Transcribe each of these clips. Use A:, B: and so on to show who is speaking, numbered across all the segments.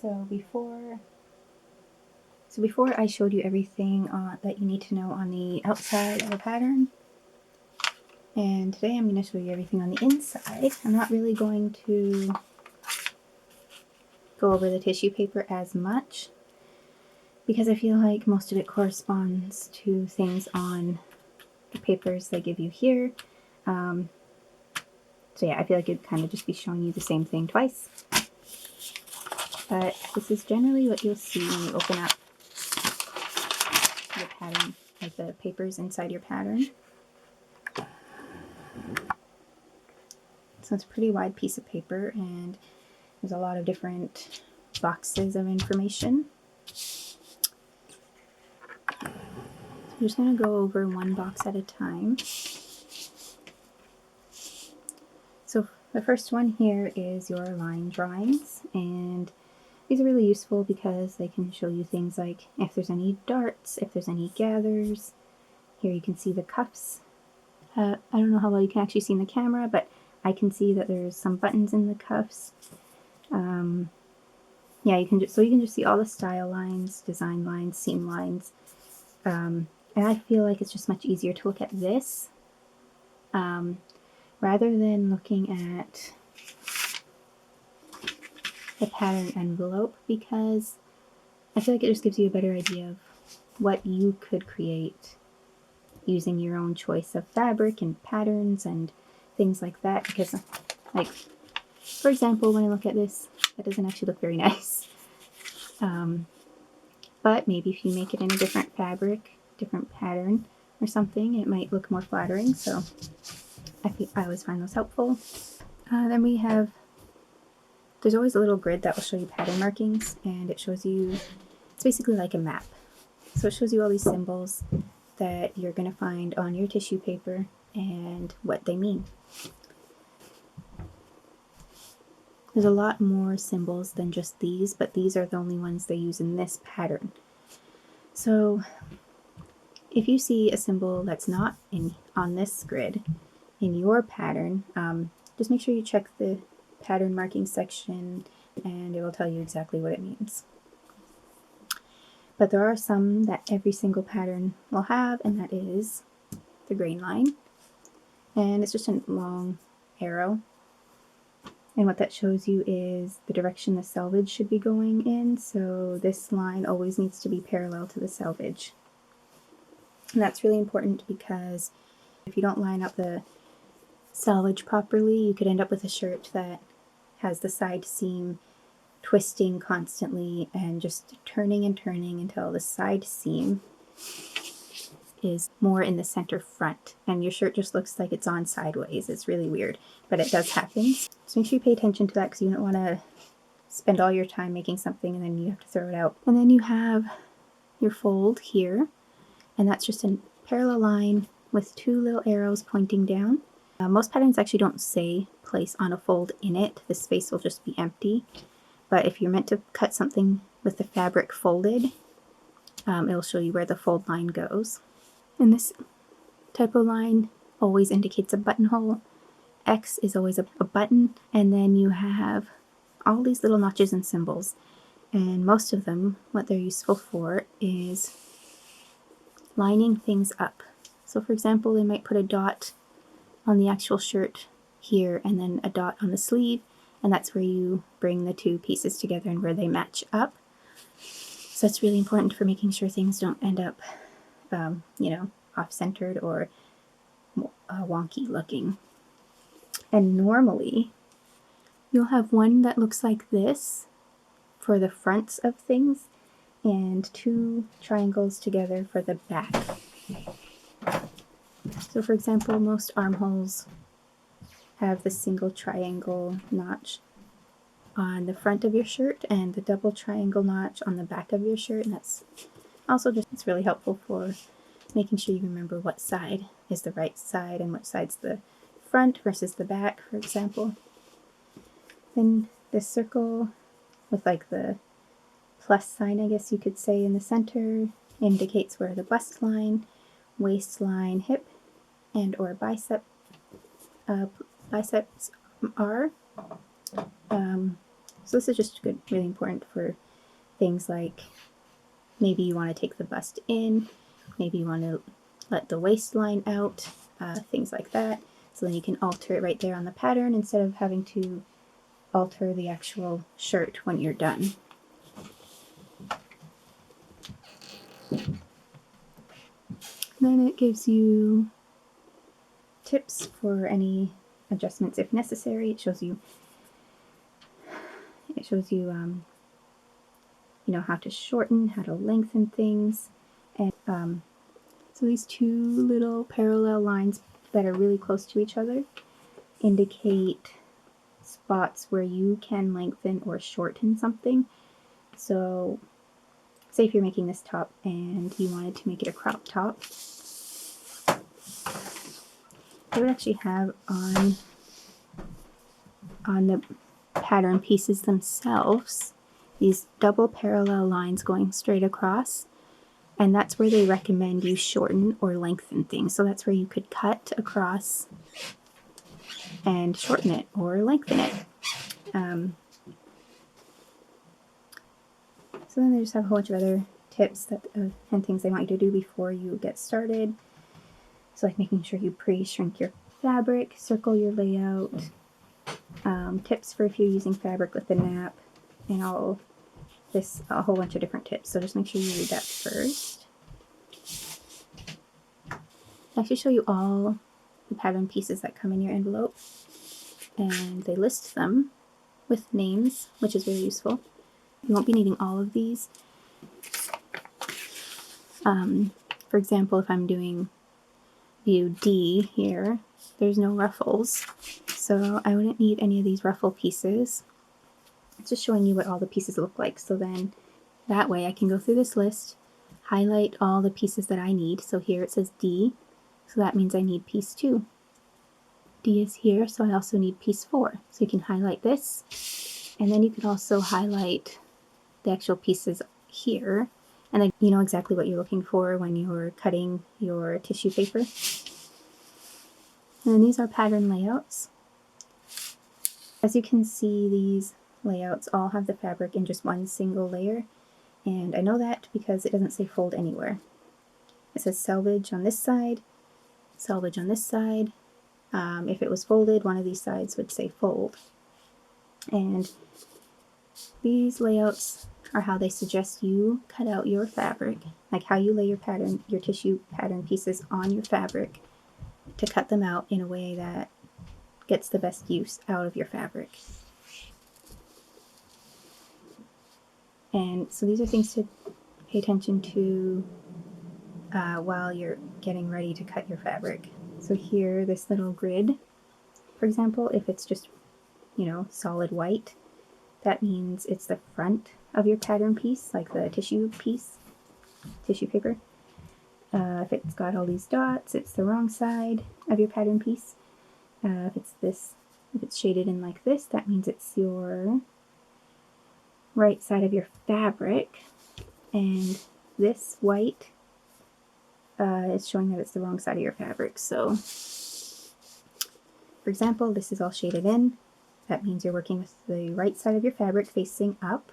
A: So before I showed you everything that you need to know on the outside of a pattern, and today I'm going to show you everything on the inside. I'm not really going to go over the tissue paper as much because I feel like most of it corresponds to things on the papers they give you here. So yeah, I feel like it'd kind of just be showing you the same thing twice. But this is generally what you'll see when you open up your pattern, like the papers inside your pattern. So it's a pretty wide piece of paper and there's a lot of different boxes of information. I'm just going to go over one box at a time. So the first one here is your line drawings, and these are really useful because they can show you things like if there's any darts, if there's any gathers. Here you can see the cuffs. I don't know how well you can actually see in the camera, but I can see that there's some buttons in the cuffs. Yeah, you can just see all the style lines, design lines, seam lines. And I feel like it's just much easier to look at this rather than looking at the pattern envelope, because I feel like it just gives you a better idea of what you could create using your own choice of fabric and patterns and things like that. Because, like, for example, when I look at this, that doesn't actually look very nice. But maybe if you make it in a different fabric, different pattern or something, it might look more flattering. So I always find those helpful. Then we have, there's always a little grid that will show you pattern markings, and it shows you, it's basically like a map. So it shows you all these symbols that you're going to find on your tissue paper and what they mean. There's a lot more symbols than just these, but these are the only ones they use in this pattern. So if you see a symbol that's not on this grid in your pattern, just make sure you check the pattern marking section and it will tell you exactly what it means. But there are some that every single pattern will have, and that is the grain line. And it's just a long arrow. And what that shows you is the direction the selvage should be going in. So this line always needs to be parallel to the selvage. And that's really important because if you don't line up the selvage properly, you could end up with a shirt that has the side seam twisting constantly and just turning and turning until the side seam is more in the center front and your shirt just looks like it's on sideways. It's really weird, but it does happen. So make sure you pay attention to that because you don't want to spend all your time making something and then you have to throw it out. And then you have your fold here, and that's just a parallel line with two little arrows pointing down. Most patterns actually don't say place on a fold in it. The space will just be empty. But if you're meant to cut something with the fabric folded, it'll show you where the fold line goes. And this typo line always indicates a buttonhole. X is always a button, and then you have all these little notches and symbols. And most of them, what they're useful for is lining things up. So for example, they might put a dot on the actual shirt here and then a dot on the sleeve, and that's where you bring the two pieces together and where they match up. So it's really important for making sure things don't end up, off-centered or wonky looking. And normally, you'll have one that looks like this for the fronts of things and two triangles together for the back. So for example, most armholes have the single triangle notch on the front of your shirt and the double triangle notch on the back of your shirt, and that's also it's really helpful for making sure you remember what side is the right side and what side's the front versus the back, for example. Then this circle with like the plus sign, I guess you could say, in the center indicates where the bust line, waistline, hip, and or biceps are. So this is just good, really important for things like maybe you want to take the bust in, maybe you want to let the waistline out, things like that. So then you can alter it right there on the pattern instead of having to alter the actual shirt when you're done. Then it gives you tips for any adjustments if necessary. It shows you you know, how to shorten, how to lengthen things, and so these two little parallel lines that are really close to each other indicate spots where you can lengthen or shorten something. So say if you're making this top and you wanted to make it a crop top, I would actually have on the pattern pieces themselves these double parallel lines going straight across, and that's where they recommend you shorten or lengthen things. So that's where you could cut across and shorten it or lengthen it. So then they just have a whole bunch of other tips that and things they want you to do before you get started. So like making sure you pre-shrink your fabric, circle your layout, tips for if you're using fabric with the nap, and a whole bunch of different tips. So just make sure you read that first. I actually show you all the pattern pieces that come in your envelope, and they list them with names, which is really useful. You won't be needing all of these. For example, if I'm doing view D here, there's no ruffles, so I wouldn't need any of these ruffle pieces. It's just showing you what all the pieces look like, so then that way I can go through this list, highlight all the pieces that I need. So here it says D, so that means I need piece 2. D is here, so I also need piece 4. So you can highlight this, and then you can also highlight the actual pieces here, and then you know exactly what you're looking for when you're cutting your tissue paper. And then these are pattern layouts. As you can see, these layouts all have the fabric in just one single layer, and I know that because it doesn't say fold anywhere. It says selvage on this side, selvage on this side. If it was folded, one of these sides would say fold. And these layouts are how they suggest you cut out your fabric, like how you lay your tissue pattern pieces on your fabric to cut them out in a way that gets the best use out of your fabric. And so these are things to pay attention to while you're getting ready to cut your fabric. So here, this little grid, for example, if it's just, you know, solid white, that means it's the front of your pattern piece, like the tissue paper. If it's got all these dots, it's the wrong side of your pattern piece. If it's shaded in like this, that means it's your right side of your fabric. And this white is showing that it's the wrong side of your fabric. So, for example, this is all shaded in. That means you're working with the right side of your fabric facing up.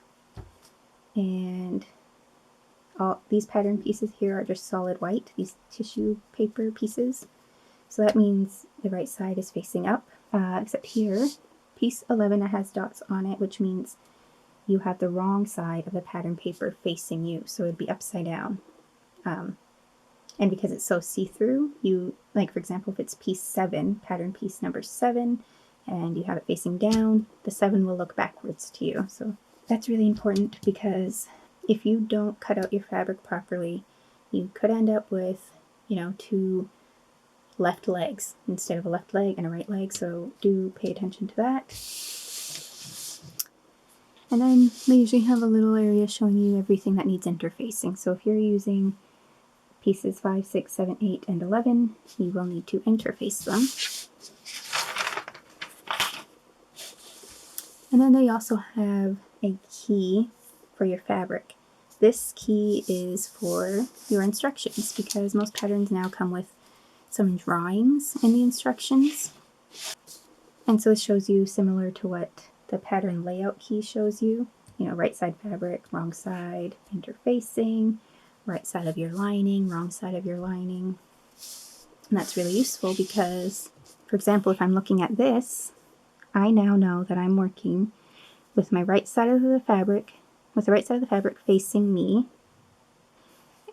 A: And all these pattern pieces here are just solid white, these tissue paper pieces. So that means the right side is facing up, except here, piece 11 has dots on it, which means you have the wrong side of the pattern paper facing you, so it would be upside down. And because it's so see-through, like for example, if it's piece 7, pattern piece number 7, and you have it facing down, the 7 will look backwards to you. So that's really important, because if you don't cut out your fabric properly, you could end up with, you know, 2 left legs instead of a left leg and a right leg, so do pay attention to that. And then they usually have a little area showing you everything that needs interfacing. So if you're using pieces 5, 6, 7, 8, and 11, you will need to interface them. And then they also have a key for your fabric. This key is for your instructions, because most patterns now come with some drawings in the instructions. And so it shows you, similar to what the pattern layout key shows you. You know, right side fabric, wrong side, interfacing, right side of your lining, wrong side of your lining. And that's really useful because, for example, if I'm looking at this, I now know that I'm working with my right side of the fabric, with the right side of the fabric facing me.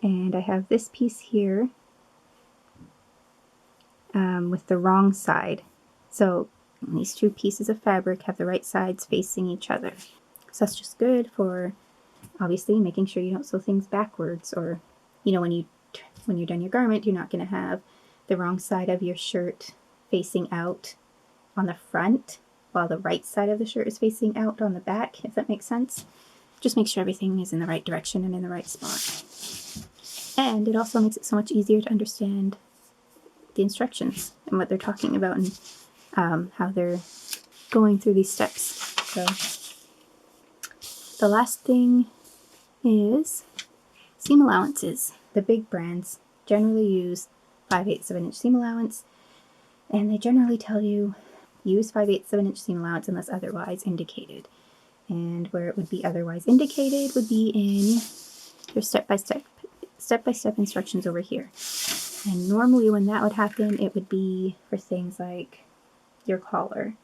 A: And I have this piece here with the wrong side. So these two pieces of fabric have the right sides facing each other. So that's just good for obviously making sure you don't sew things backwards, or you know, when you're done your garment, you're not going to have the wrong side of your shirt facing out on the front while the right side of the shirt is facing out on the back, if that makes sense. Just make sure everything is in the right direction and in the right spot. And it also makes it so much easier to understand the instructions and what they're talking about, and how they're going through these steps. So the last thing is seam allowances. The big brands generally use 5/8 of an inch seam allowance, and they generally tell you use 5/8 of an inch seam allowance unless otherwise indicated. And where it would be otherwise indicated would be in your step-by-step instructions over here. And normally when that would happen, it would be for things like your collar.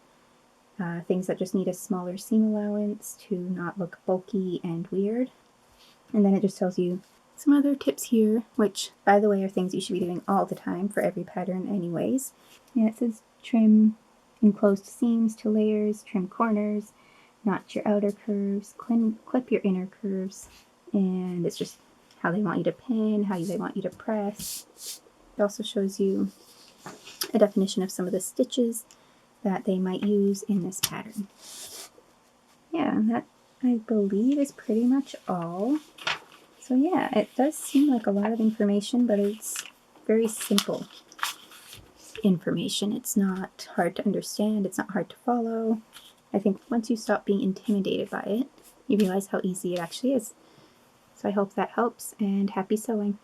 A: Things that just need a smaller seam allowance to not look bulky and weird. And then it just tells you some other tips here, which, by the way, are things you should be doing all the time for every pattern anyways. And it says trim enclosed seams to layers, trim corners, notch your outer curves, clip your inner curves, and it's just how they want you to pin, how they want you to press. It also shows you a definition of some of the stitches that they might use in this pattern. Yeah, and that, I believe, is pretty much all. So yeah, it does seem like a lot of information, but it's very simple information. It's not hard to understand, it's not hard to follow. I think once you stop being intimidated by it, you realize how easy it actually is. So I hope that helps, and happy sewing.